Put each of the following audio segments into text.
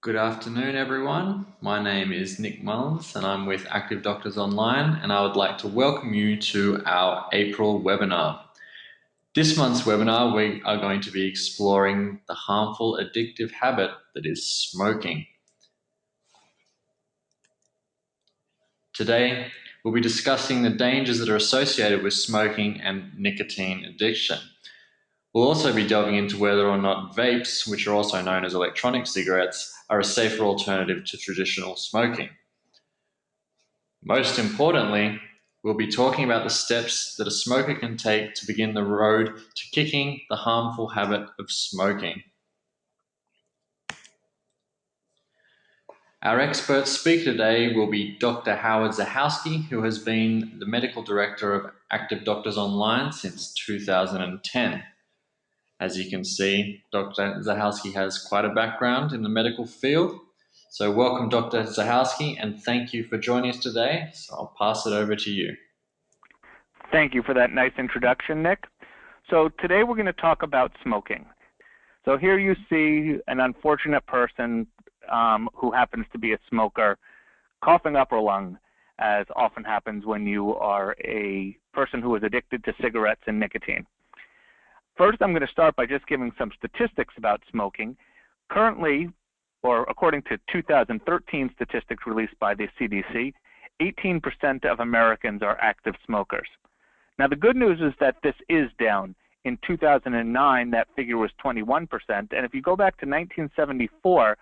Good afternoon, everyone. My name is Nick Mullins and I'm with Active Doctors Online, and I would like to welcome you to our April webinar. This month's webinar, we are going to be exploring the harmful addictive habit that is smoking. Today, we'll be discussing the dangers that are associated with smoking and nicotine addiction. We'll also be delving into whether or not vapes, which are also known as electronic cigarettes, are a safer alternative to traditional smoking. Most importantly, we'll be talking about the steps that a smoker can take to begin the road to kicking the harmful habit of smoking. Our expert speaker today will be Dr. Howard Zahowski, who has been the medical director of Active Doctors Online since 2010. As you can see, Dr. Zahowski has quite a background in the medical field. So welcome, Dr. Zahowski, and thank you for joining us today. So I'll pass it over to you. Thank you for that nice introduction, Nick. So today we're going to talk about smoking. So here you see an unfortunate person who happens to be a smoker coughing up her lung, as often happens when you are a person who is addicted to cigarettes and nicotine. First, I'm going to start by just giving some statistics about smoking. Currently, or according to 2013 statistics released by the CDC, 18% of Americans are active smokers. Now, the good news is that this is down. In 2009, that figure was 21%, and if you go back to 1974,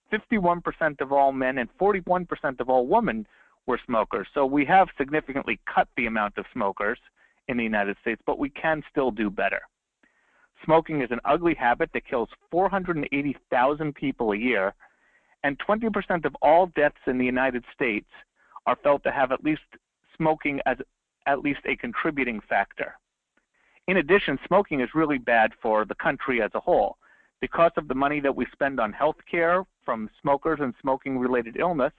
51% of all men and 41% of all women were smokers. So we have significantly cut the amount of smokers in the United States, but we can still do better. Smoking is an ugly habit that kills 480,000 people a year, and 20% of all deaths in the United States are felt to have at least smoking as at least a contributing factor. In addition, smoking is really bad for the country as a whole. Because of the money that we spend on health care from smokers and smoking-related illness,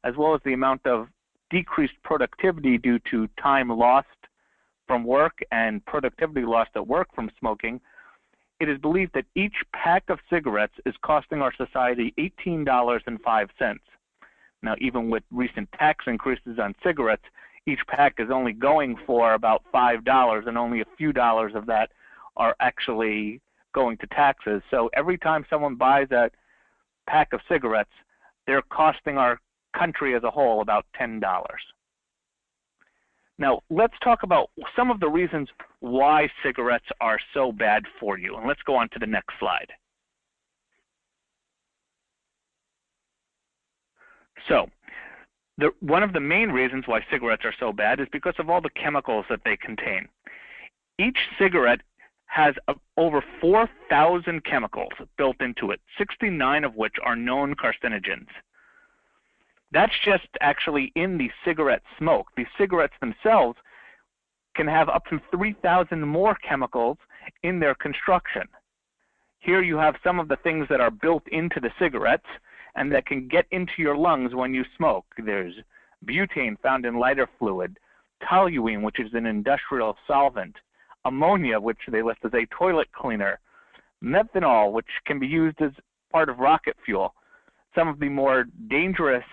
as well as the amount of decreased productivity due to time lost from work and productivity lost at work from smoking, it is believed that each pack of cigarettes is costing our society $18.05. Now, even with recent tax increases on cigarettes, each pack is only going for about $5, and only a few dollars of that are actually going to taxes. So every time someone buys a pack of cigarettes, they're costing our country as a whole about $10. Now, let's talk about some of the reasons why cigarettes are so bad for you. And let's go on to the next slide. So, one of the main reasons why cigarettes are so bad is because of all the chemicals that they contain. Each cigarette has over 4,000 chemicals built into it, 69 of which are known carcinogens. That's just actually in the cigarette smoke. These cigarettes themselves can have up to 3,000 more chemicals in their construction. Here you have some of the things that are built into the cigarettes and that can get into your lungs when you smoke. There's butane found in lighter fluid, toluene, which is an industrial solvent, ammonia, which they list as a toilet cleaner, methanol, which can be used as part of rocket fuel. Some of the more dangerous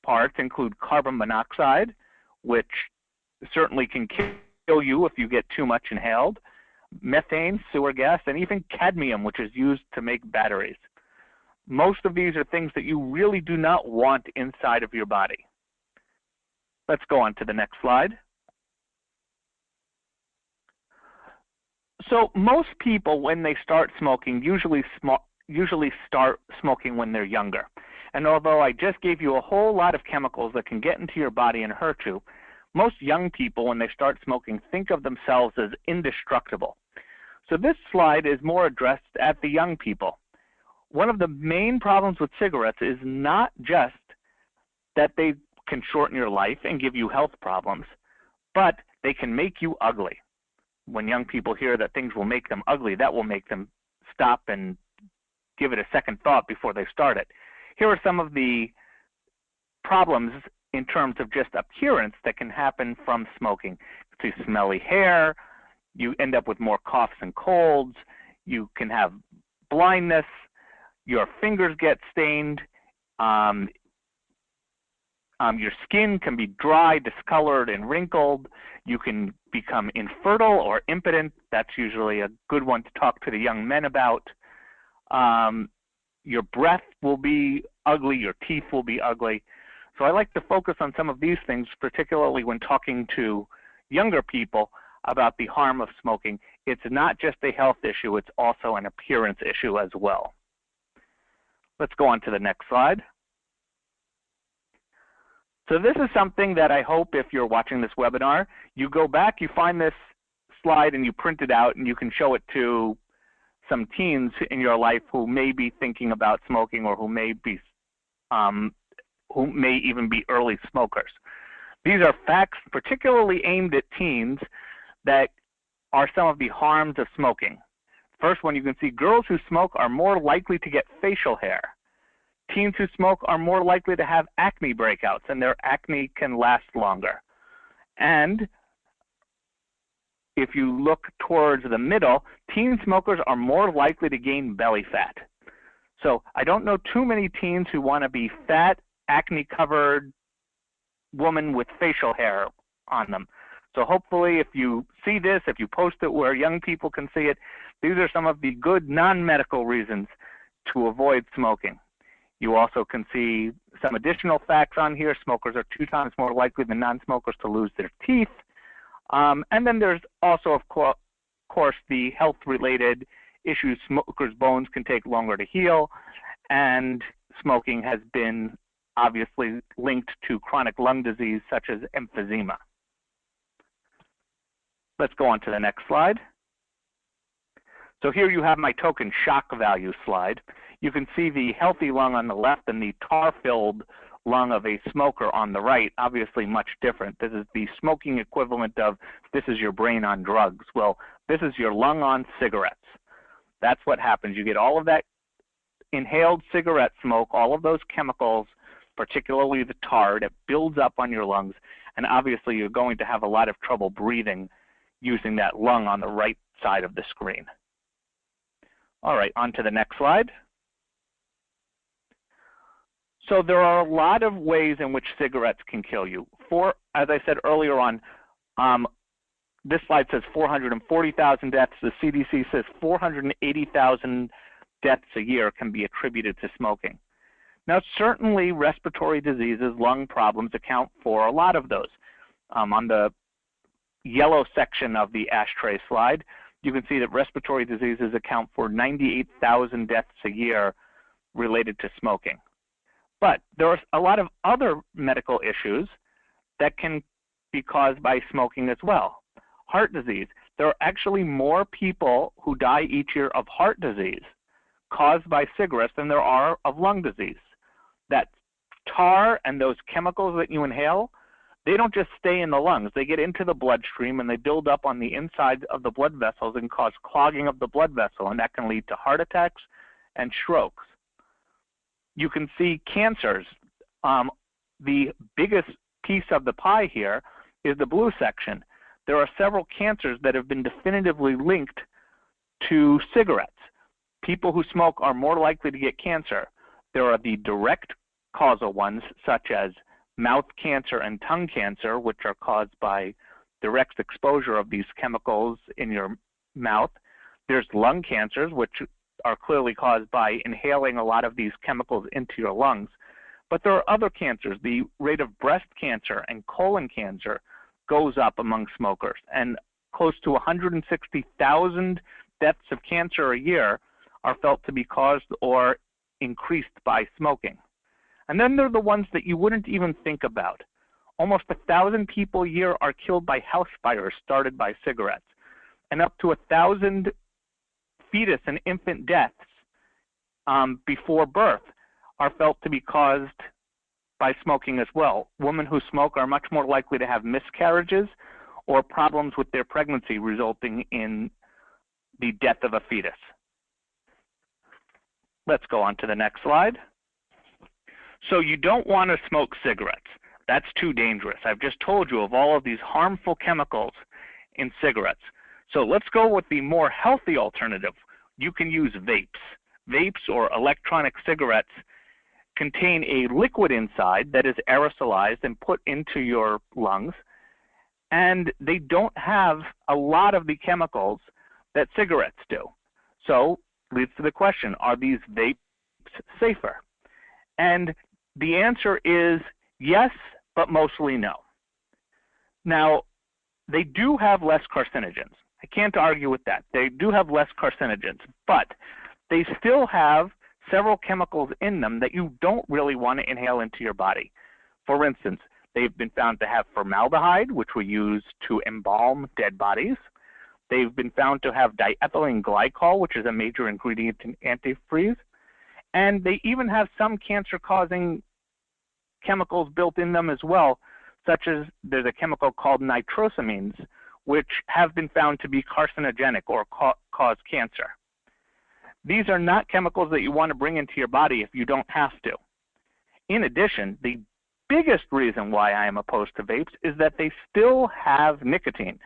parts include carbon monoxide, which certainly can kill you if you get too much inhaled, methane, sewer gas, and even cadmium, which is used to make batteries. Most of these are things that you really do not want inside of your body. Let's go on to the next slide. So most people, when they start smoking, usually start smoking when they're younger. And although I just gave you a whole lot of chemicals that can get into your body and hurt you, most young people, when they start smoking, think of themselves as indestructible. So this slide is more addressed at the young people. One of the main problems with cigarettes is not just that they can shorten your life and give you health problems, but they can make you ugly. When young people hear that things will make them ugly, that will make them stop and give it a second thought before they start it. Here are some of the problems in terms of just appearance that can happen from smoking. You see smelly hair, you end up with more coughs and colds, you can have blindness, your fingers get stained, Your skin can be dry, discolored, and wrinkled. You can become infertile or impotent. That's usually a good one to talk to the young men about. Your breath will be ugly. Your teeth will be ugly. So I like to focus on some of these things, particularly when talking to younger people about the harm of smoking. It's not just a health issue, it's also an appearance issue as well. Let's go on to the next slide. So this is something that I hope if you're watching this webinar, you go back, you find this slide and you print it out and you can show it to some teens in your life who may be thinking about smoking or who may even be early smokers. These are facts particularly aimed at teens that are some of the harms of smoking. First one, you can see girls who smoke are more likely to get facial hair. Teens who smoke are more likely to have acne breakouts, and their acne can last longer. And if you look towards the middle, teen smokers are more likely to gain belly fat. So I don't know too many teens who want to be fat, acne-covered woman with facial hair on them. So hopefully if you see this, if you post it where young people can see it, these are some of the good non-medical reasons to avoid smoking. You also can see some additional facts on here. Smokers are 2 times more likely than non-smokers to lose their teeth. And then there's also, of course, the health-related issues. Smokers' bones can take longer to heal, and smoking has been obviously linked to chronic lung disease such as emphysema. Let's go on to the next slide. So here you have my token shock value slide. You can see the healthy lung on the left and the tar-filled lung of a smoker on the right, obviously much different. This is the smoking equivalent of this is your brain on drugs. Well, this is your lung on cigarettes. That's what happens. You get all of that inhaled cigarette smoke, all of those chemicals, particularly the tar, that builds up on your lungs, and obviously you're going to have a lot of trouble breathing using that lung on the right side of the screen. All right, on to the next slide. So there are a lot of ways in which cigarettes can kill you. As I said earlier on, this slide says 440,000 deaths. The CDC says 480,000 deaths a year can be attributed to smoking. Now, certainly respiratory diseases, lung problems account for a lot of those. On the yellow section of the ashtray slide, you can see that respiratory diseases account for 98,000 deaths a year related to smoking. But there are a lot of other medical issues that can be caused by smoking as well. Heart disease. There are actually more people who die each year of heart disease caused by cigarettes than there are of lung disease. That tar and those chemicals that you inhale, they don't just stay in the lungs. They get into the bloodstream and they build up on the inside of the blood vessels and cause clogging of the blood vessel, and that can lead to heart attacks and strokes. You can see cancers. The biggest piece of the pie here is the blue section. There are several cancers that have been definitively linked to cigarettes. People who smoke are more likely to get cancer. There are the direct causal ones, such as mouth cancer and tongue cancer, which are caused by direct exposure of these chemicals in your mouth. There's lung cancers, which are clearly caused by inhaling a lot of these chemicals into your lungs. But there are other cancers. The rate of breast cancer and colon cancer goes up among smokers, and close to 160,000 deaths of cancer a year are felt to be caused or increased by smoking. And then there are the ones that you wouldn't even think about. Almost 1,000 people a year are killed by house fires started by cigarettes, and up to 1,000 fetus and infant deaths before birth are felt to be caused by smoking as well. Women who smoke are much more likely to have miscarriages or problems with their pregnancy, resulting in the death of a fetus. Let's go on to the next slide. So you don't want to smoke cigarettes. That's too dangerous. I've just told you of all of these harmful chemicals in cigarettes. So let's go with the more healthy alternative. You can use vapes. Vapes or electronic cigarettes contain a liquid inside that is aerosolized and put into your lungs, and they don't have a lot of the chemicals that cigarettes do. So leads to the question, are these vapes safer? And the answer is yes, but mostly no. Now, they do have less carcinogens. I can't argue with that. They do have less carcinogens, but they still have several chemicals in them that you don't really want to inhale into your body. For instance, they've been found to have formaldehyde, which we use to embalm dead bodies. They've been found to have diethylene glycol, which is a major ingredient in antifreeze. And they even have some cancer-causing chemicals built in them as well, such as there's a chemical called nitrosamines, which have been found to be carcinogenic or cause cancer. These are not chemicals that you want to bring into your body if you don't have to. In addition, the biggest reason why I am opposed to vapes is that they still have nicotine.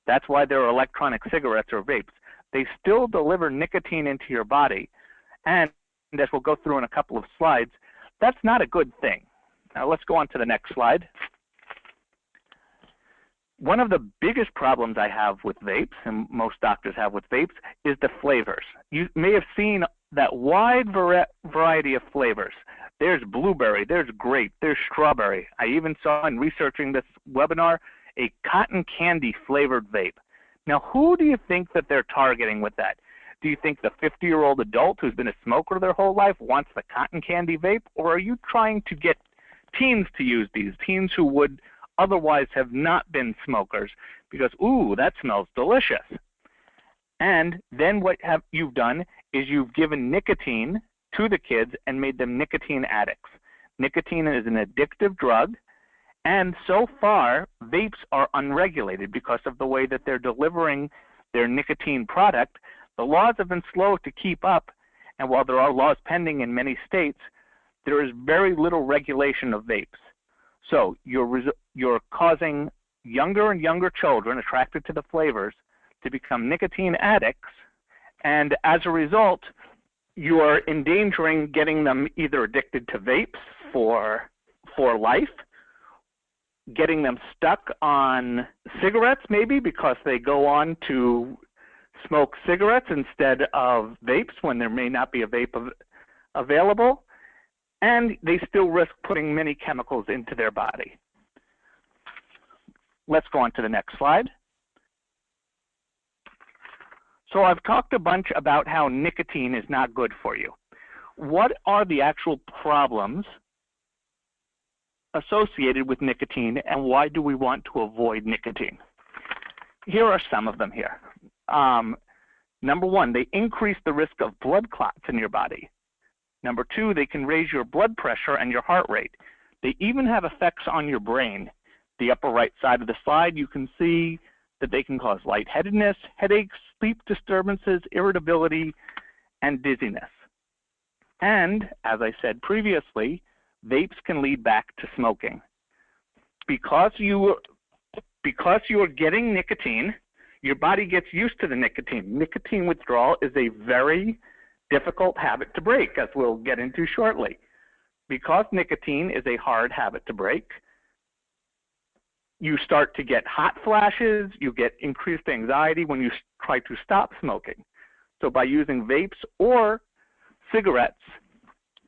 That's why they're electronic cigarettes or vapes. They still deliver nicotine into your body. And as we'll go through in a couple of slides, that's not a good thing. Now let's go on to the next slide. One of the biggest problems I have with vapes, and most doctors have with vapes, is the flavors. You may have seen that wide variety of flavors. There's blueberry, there's grape, there's strawberry. I even saw in researching this webinar a cotton candy flavored vape. Now, who do you think that they're targeting with that? Do you think the 50-year-old adult who's been a smoker their whole life wants the cotton candy vape? Or are you trying to get teens to use these, teens who would otherwise have not been smokers because, ooh, that smells delicious? And then what you've done is you've given nicotine to the kids and made them nicotine addicts. Nicotine is an addictive drug, and so far, vapes are unregulated because of the way that they're delivering their nicotine product. The laws have been slow to keep up, and while there are laws pending in many states, there is very little regulation of vapes. So you're causing younger and younger children attracted to the flavors to become nicotine addicts, and as a result, you are endangering getting them either addicted to vapes for life, getting them stuck on cigarettes maybe because they go on to smoke cigarettes instead of vapes when there may not be a vape available, and they still risk putting many chemicals into their body. Let's go on to the next slide. So I've talked a bunch about how nicotine is not good for you. What are the actual problems associated with nicotine, and why do we want to avoid nicotine? Here are some of them here. Number one, they increase the risk of blood clots in your body. Number two, they can raise your blood pressure and your heart rate. They even have effects on your brain. The upper right side of the slide, you can see that they can cause lightheadedness, headaches, sleep disturbances, irritability, and dizziness. And, as I said previously, vapes can lead back to smoking. Because you are getting nicotine, your body gets used to the nicotine. Nicotine withdrawal is a very difficult habit to break, as we'll get into shortly. Because nicotine is a hard habit to break, you start to get hot flashes, you get increased anxiety when you try to stop smoking. So by using vapes or cigarettes,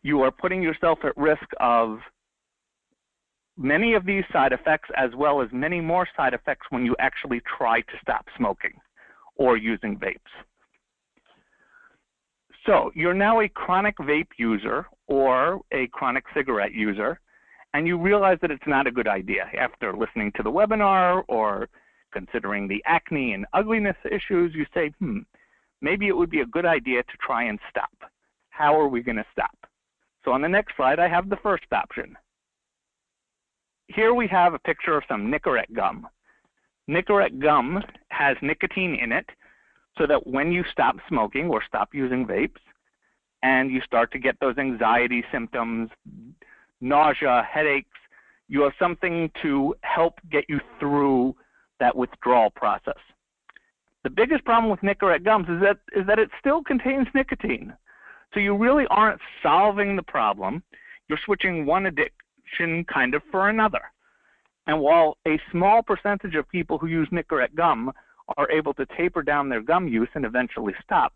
you are putting yourself at risk of many of these side effects, as well as many more side effects when you actually try to stop smoking or using vapes. So you're now a chronic vape user or a chronic cigarette user, and you realize that it's not a good idea after listening to the webinar or considering the acne and ugliness issues. You say, maybe it would be a good idea to try and stop. How are we going to stop? So on the next slide, I have the first option. Here we have a picture of some Nicorette gum. Nicorette gum has nicotine in it so that when you stop smoking or stop using vapes and you start to get those anxiety symptoms, nausea, headaches, you have something to help get you through that withdrawal process. The biggest problem with Nicorette gums is that it still contains nicotine. So you really aren't solving the problem. you're switching one addiction kind of for another. And while a small percentage of people who use Nicorette gum are able to taper down their gum use and eventually stop,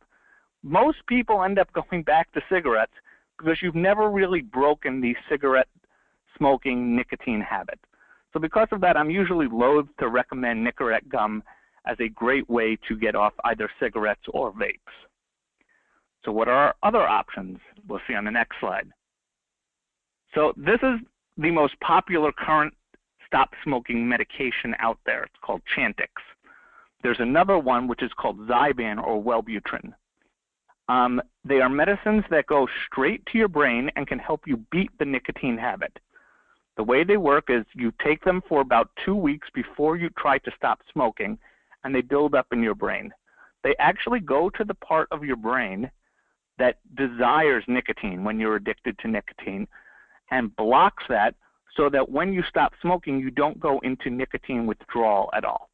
most people end up going back to cigarettes because you've never really broken the cigarette smoking nicotine habit. So because of that, I'm usually loath to recommend Nicorette gum as a great way to get off either cigarettes or vapes. So what are our other options? We'll see on the next slide. So this is the most popular current stop smoking medication out there. It's called Chantix. There's another one which is called Zyban or Wellbutrin. They are medicines that go straight to your brain and can help you beat the nicotine habit. The way they work is you take them for about 2 weeks before you try to stop smoking, and they build up in your brain. They actually go to the part of your brain that desires nicotine when you're addicted to nicotine and blocks that so that when you stop smoking, you don't go into nicotine withdrawal at all.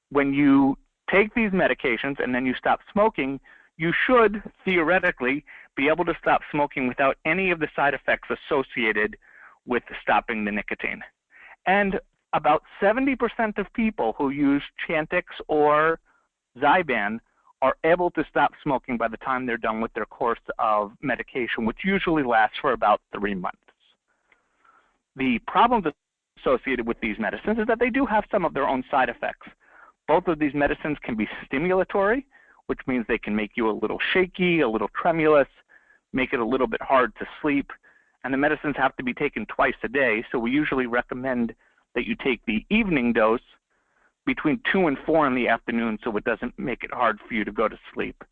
When you take these medications and then you stop smoking, you should theoretically be able to stop smoking without any of the side effects associated with stopping the nicotine. And about 70% of people who use Chantix or Zyban are able to stop smoking by the time they're done with their course of medication, which usually lasts for about 3 months. The problems associated with these medicines is that they do have some of their own side effects. Both of these medicines can be stimulatory, which means they can make you a little shaky, a little tremulous, make it a little bit hard to sleep. And the medicines have to be taken twice a day, so we usually recommend that you take the evening dose between 2 and 4 in the afternoon so it doesn't make it hard for you to go to sleep,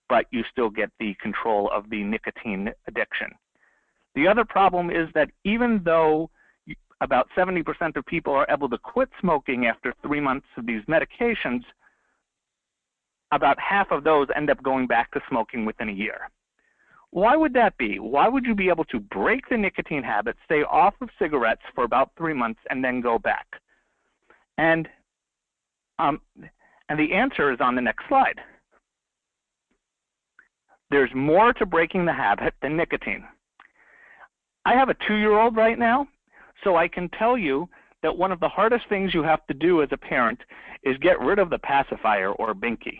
but you still get the control of the nicotine addiction. The other problem is that even though about 70% of people are able to quit smoking after 3 months of these medications, about half of those end up going back to smoking within a year. Why would that be? Why would you be able to break the nicotine habit, stay off of cigarettes for about 3 months, and then go back? And the answer is on the next slide. There's more to breaking the habit than nicotine. I have a 2-year-old right now, so I can tell you that one of the hardest things you have to do as a parent is get rid of the pacifier or binky.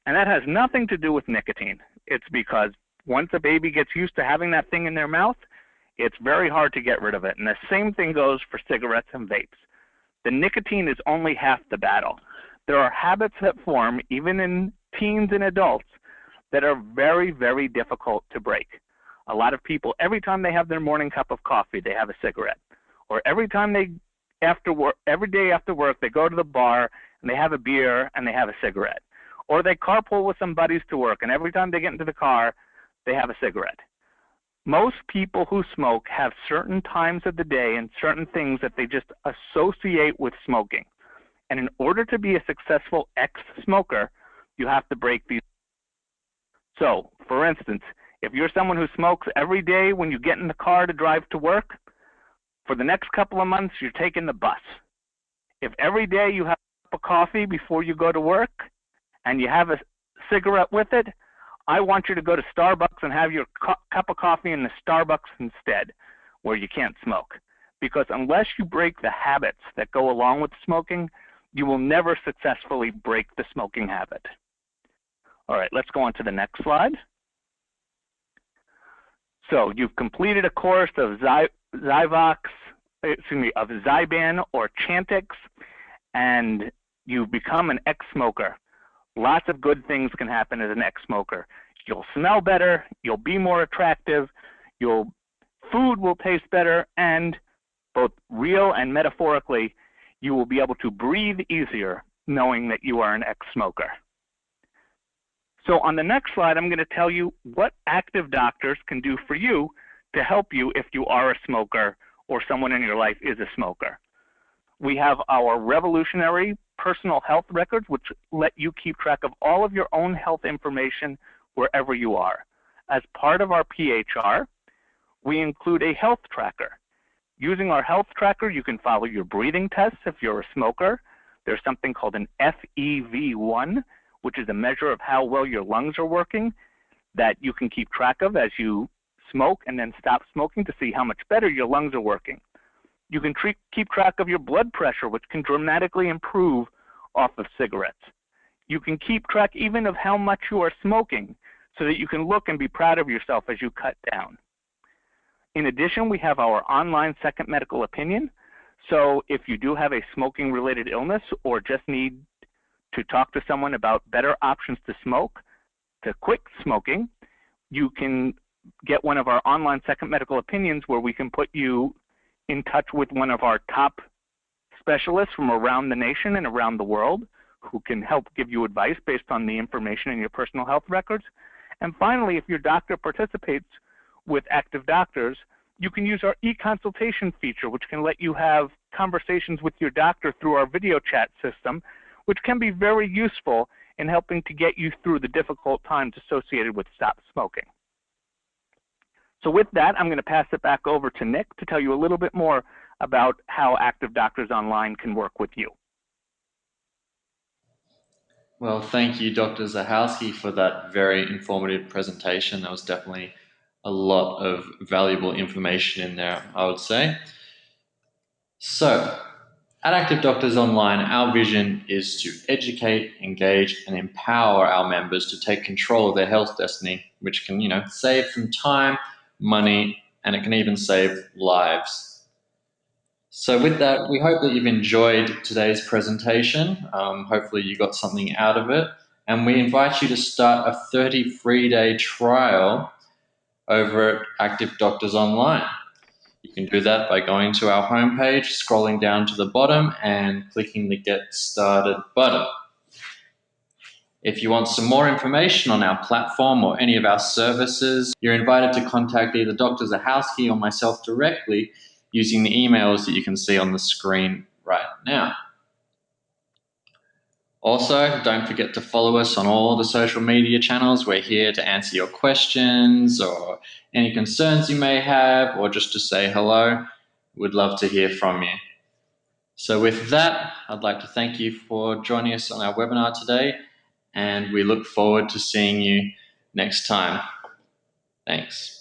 And that has nothing to do with nicotine. It's because once a baby gets used to having that thing in their mouth, it's very hard to get rid of it. And the same thing goes for cigarettes and vapes. The nicotine is only half the battle. There are habits that form, even in teens and adults, that are very, very difficult to break. A lot of people, every time they have their morning cup of coffee, they have a cigarette. Or every time every day after work, they go to the bar and they have a beer and they have a cigarette. Or they carpool with some buddies to work, and every time they get into the car, they have a cigarette. Most people who smoke have certain times of the day and certain things that they just associate with smoking. And in order to be a successful ex-smoker, you have to break these. So, for instance, if you're someone who smokes every day when you get in the car to drive to work, for the next couple of months, you're taking the bus. If every day you have a cup of coffee before you go to work and you have a cigarette with it, I want you to go to Starbucks and have your cup of coffee in the Starbucks instead, where you can't smoke. Because unless you break the habits that go along with smoking, you will never successfully break the smoking habit. All right, let's go on to the next slide. So you've completed a course of Zyban or Chantix, and you've become an ex-smoker. Lots of good things can happen as an ex-smoker. You'll smell better, you'll be more attractive, food will taste better, and both real and metaphorically, you will be able to breathe easier knowing that you are an ex-smoker. So on the next slide, I'm going to tell you what active doctors can do for you to help you if you are a smoker or someone in your life is a smoker. We have our revolutionary personal health records, which let you keep track of all of your own health information wherever you are. As part of our PHR, we include a health tracker. Using our health tracker, you can follow your breathing tests if you're a smoker. There's something called an FEV1, which is a measure of how well your lungs are working that you can keep track of as you smoke and then stop smoking to see how much better your lungs are working. You can keep track of your blood pressure, which can dramatically improve off of cigarettes. You can keep track even of how much you are smoking so that you can look and be proud of yourself as you cut down. In addition, we have our online second medical opinion. So if you do have a smoking-related illness or just need to talk to someone about better options to quit smoking, you can get one of our online second medical opinions where we can put you in touch with one of our top specialists from around the nation and around the world who can help give you advice based on the information in your personal health records. And finally, if your doctor participates with Active Doctors, you can use our e-consultation feature, which can let you have conversations with your doctor through our video chat system, which can be very useful in helping to get you through the difficult times associated with stop smoking. So with that, I'm going to pass it back over to Nick to tell you a little bit more about how Active Doctors Online can work with you. Well, thank you, Dr. Zahowski, for that very informative presentation. That was definitely a lot of valuable information in there, I would say. So, at Active Doctors Online, our vision is to educate, engage, and empower our members to take control of their health destiny, which can, save some time, money, and it can even save lives. So with that, we hope that you've enjoyed today's presentation. Hopefully you got something out of it. And we invite you to start a 30 free-day trial over at Active Doctors Online. You can do that by going to our homepage, scrolling down to the bottom, and clicking the Get Started button. If you want some more information on our platform or any of our services, you're invited to contact either Dr. Zahowski or myself directly using the emails that you can see on the screen right now. Also, don't forget to follow us on all the social media channels. We're here to answer your questions or any concerns you may have, or just to say hello. We'd love to hear from you. So with that, I'd like to thank you for joining us on our webinar today, and we look forward to seeing you next time. Thanks.